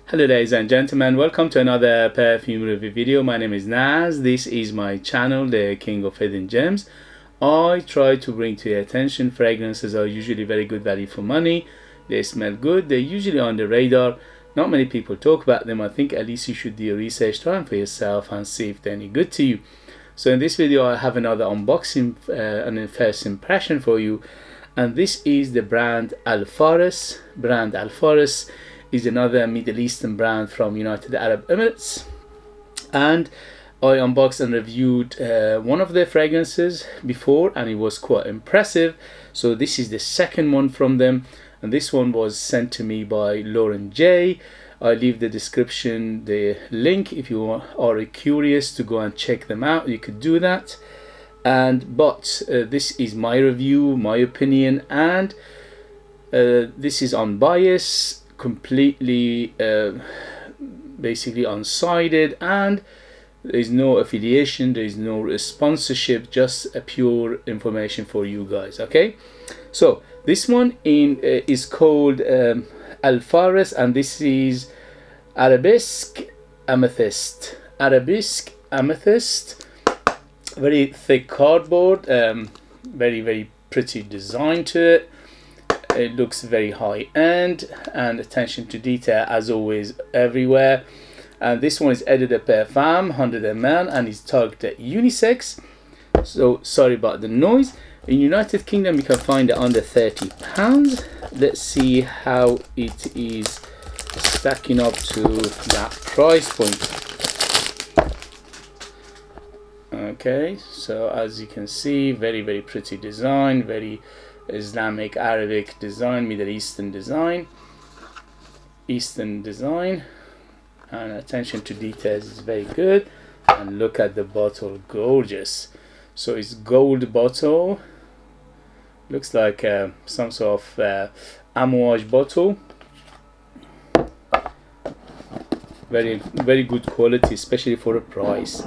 Hello ladies and gentlemen, welcome to another perfume review video. My name is Naz. This is my channel, the King of Hidden Gems. I try to bring to your attention fragrances are usually very good value for money. They smell good, they're usually on the radar. Not many people talk about them. I think at least you should do your research time for yourself and see if they're any good to you. So in this video I have another unboxing and a first impression for you, and this is the brand Al-Fares. Brand Al-Fares is another Middle Eastern brand from United Arab Emirates, and I unboxed and reviewed one of their fragrances before and it was quite impressive. So this is the second one from them, and this one was sent to me by Lauren J. I leave the description the link if you are curious to go and check them out. You could do that. But this is my review, my opinion, and this is unbiased, completely basically unsided, and there is no affiliation, there is no sponsorship, just a pure information for you guys. Okay, so this one is called Al-Fares, and this is Arabesque Amethyst. Arabesque Amethyst, very thick cardboard, very pretty design to it. It looks very high end, and attention to detail as always everywhere. And this one is Eau de Parfum 100 ml and is targeted unisex. So sorry about the noise. In United Kingdom you can find it under £30. Let's see how it is stacking up to that price point. Okay, so as you can see, very pretty design, very Islamic Arabic design, Middle Eastern design, and attention to details is very good. And look at the bottle, gorgeous. So it's gold bottle, looks like some sort of amouage bottle. Very good quality, especially for a price.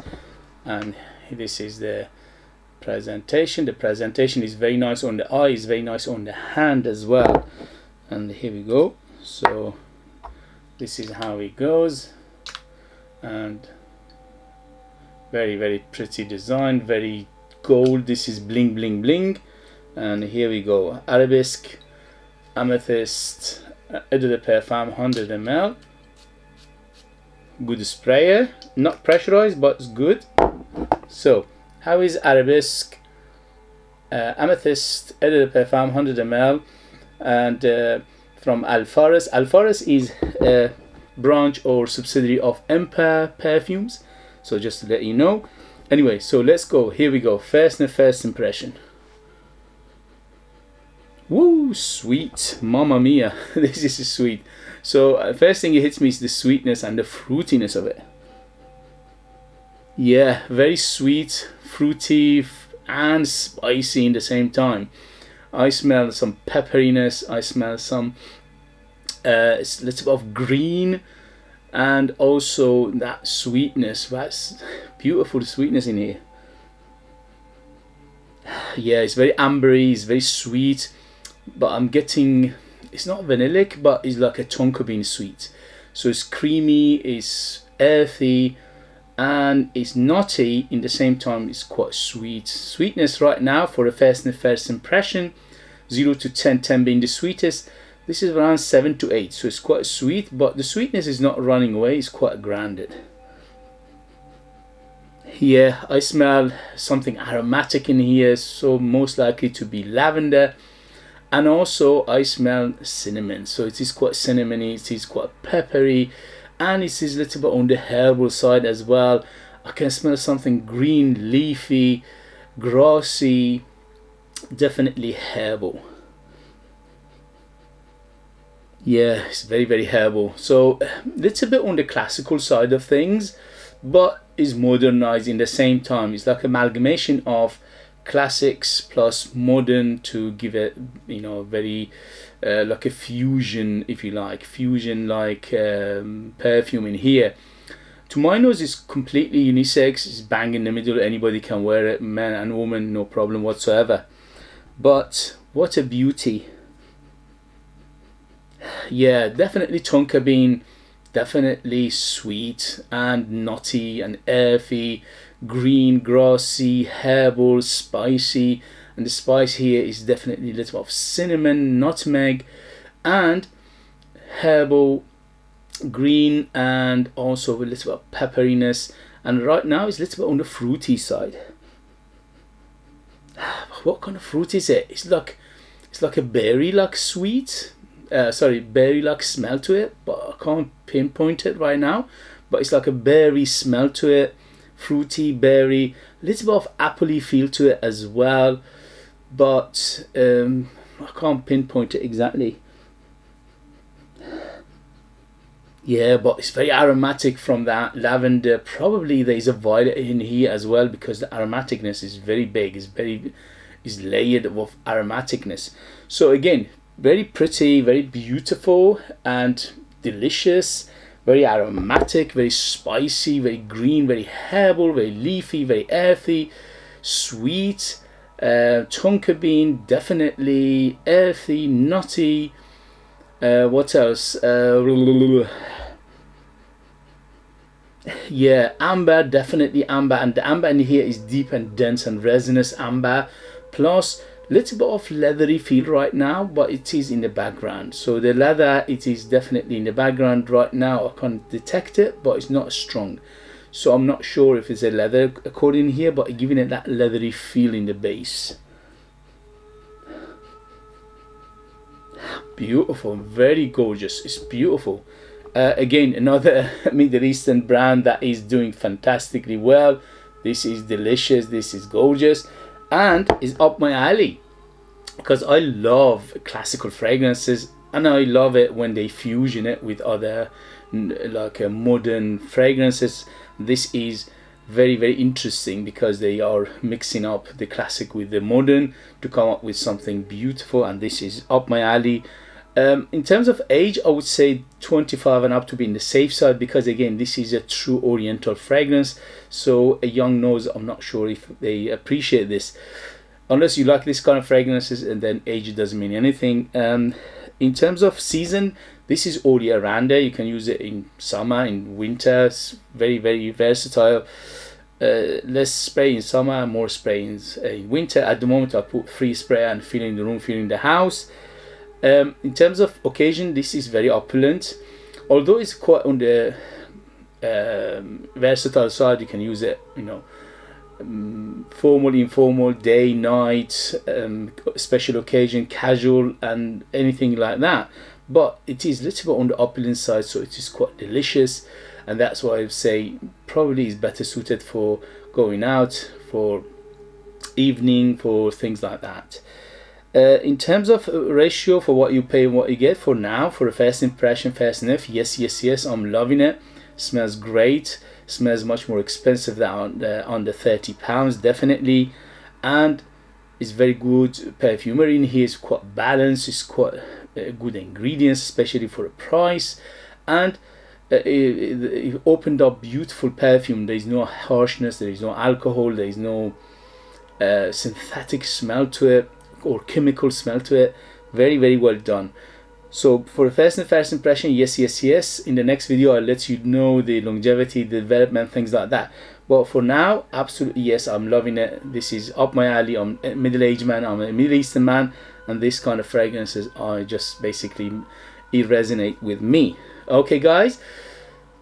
And this is the presentation. The presentation is very nice on the eye, is very nice on the hand as well. And here we go. So this is how it goes, and very pretty design, very gold. This is bling bling. And here we go, Arabesque Amethyst Eau de Parfum 100 ml. Good sprayer, not pressurized but it's good. So how is Arabesque Amethyst Eau de Parfum 100 ml and from Al-Fares. Al-Fares is a branch or subsidiary of Empire Perfumes, so just to let you know. Anyway, so let's go. Here we go. First impression. Woo, sweet, mamma mia. This is sweet. So first thing it hits me is the sweetness and the fruitiness of it. Yeah, very sweet, fruity and spicy in the same time. I smell some pepperiness, I smell some it's a little bit of green, and also that sweetness. That's beautiful sweetness in here. Yeah, it's very ambery, it's very sweet, but I'm getting, it's not vanillic, but it's like a tonka bean sweet. So it's creamy, it's earthy, and it's nutty in the same time. It's quite sweet. Sweetness right now for a first impression, 0 to 10, 10 being the sweetest. This is around 7 to 8, so it's quite sweet, but the sweetness is not running away, it's quite grounded. Yeah, I smell something aromatic in here, so most likely to be lavender. And also I smell cinnamon, so it is quite cinnamony, it is quite peppery, and it is a little bit on the herbal side as well. I can smell something green, leafy, grassy, definitely herbal. Yeah, it's very herbal. So a little bit on the classical side of things, but is modernized in the same time. It's like amalgamation of classics plus modern to give it, you know, very like a fusion, if you like, perfume in here. To my nose, it's completely unisex. It's bang in the middle, anybody can wear it, man and woman, no problem whatsoever. But what a beauty. Yeah, definitely tonka bean definitely sweet and nutty and earthy, green, grassy, herbal, spicy, and the spice here is definitely a little bit of cinnamon, nutmeg, and herbal, green, and also a little bit of pepperiness. And right now it's a little bit on the fruity side. What kind of fruit is it? It's like a berry like sweet, berry like smell to it, but I can't pinpoint it right now. But it's like a berry smell to it, fruity berry, a little bit of appley feel to it as well, but I can't pinpoint it exactly. Yeah, but it's very aromatic from that lavender. Probably there's a violet in here as well, because the aromaticness is very big. Is layered with aromaticness. So again, very pretty, very beautiful and delicious, very aromatic, very spicy, very green, very herbal, very leafy, very earthy, sweet. Tonka bean, definitely earthy, nutty. What else? Yeah, amber, definitely amber, and the amber in here is deep and dense and resinous amber, plus little bit of leathery feel right now, but it is in the background. So the leather, it is definitely in the background right now. I can't detect it, but it's not strong, so I'm not sure if it's a leather accord in here, but giving it that leathery feel in the base. Beautiful, very gorgeous, it's beautiful. Again, another Middle Eastern brand that is doing fantastically well. This is delicious, this is gorgeous, and is up my alley, because I love classical fragrances, and I love it when they fusion it with other like modern fragrances. This is very, very interesting, because they are mixing up the classic with the modern to come up with something beautiful, and this is up my alley. In terms of age, I would say 25 and up to be in the safe side, because again, this is a true oriental fragrance, so a young nose, I'm not sure if they appreciate this, unless you like this kind of fragrances, and then age doesn't mean anything. In terms of season, this is all year round. You can use it in summer, in winter. It's very, very versatile. Less spray in summer, more spray in winter. At the moment, I put 3 spray and filling the room, filling the house. In terms of occasion, this is very opulent, although it's quite on the versatile side. You can use it, you know, formal, informal, day, night, special occasion, casual, and anything like that. But it is a little bit on the opulent side, so it is quite delicious, and that's why I would say probably is better suited for going out, for evening, for things like that. In terms of ratio for what you pay and what you get, for now, for a first impression, first sniff, yes, I'm loving it. Smells great. Smells much more expensive than under £30, definitely, and it's very good perfumery in here. It's quite balanced. It's quite good ingredients, especially for a price, and it opened up beautiful perfume. There is no harshness. There is no alcohol. There is no synthetic smell to it, or chemical smell to it. Very, very well done. So for a first impression, yes. In the next video, I'll let you know the longevity, the development, things like that. But for now, absolutely yes, I'm loving it. This is up my alley. I'm a middle-aged man. I'm a Middle Eastern man, and this kind of fragrances are just basically, it resonate with me. Okay, guys.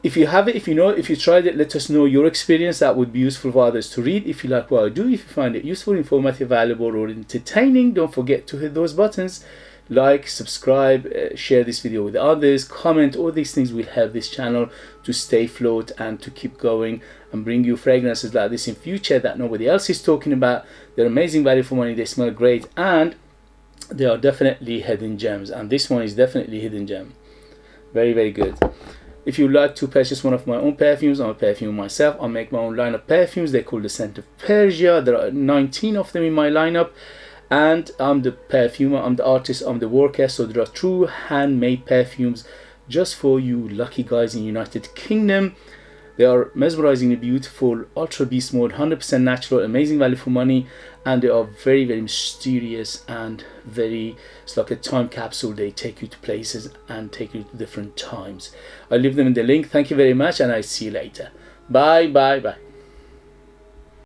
If you have it, if you know it, if you tried it, let us know your experience. That would be useful for others to read. If you like what I do, if you find it useful, informative, valuable, or entertaining, don't forget to hit those buttons. Like, subscribe, share this video with others, comment. All these things will help this channel to stay afloat and to keep going and bring you fragrances like this in future that nobody else is talking about. They're amazing value for money. They smell great, and they are definitely hidden gems. And this one is definitely hidden gem. Very, very good. If you'd like to purchase one of my own perfumes, I'm a perfumer myself. I make my own line of perfumes. They're called the scent of Persia. There are 19 of them in my lineup. And I'm the perfumer, I'm the artist, I'm the worker. So there are true handmade perfumes just for you lucky guys in United Kingdom. They are mesmerizingly beautiful, ultra beast mode, 100% natural, amazing value for money, and they are very, very mysterious and very, it's like a time capsule. They take you to places and take you to different times. I'll leave them in the link. Thank you very much, and I see you later. Bye, bye, bye.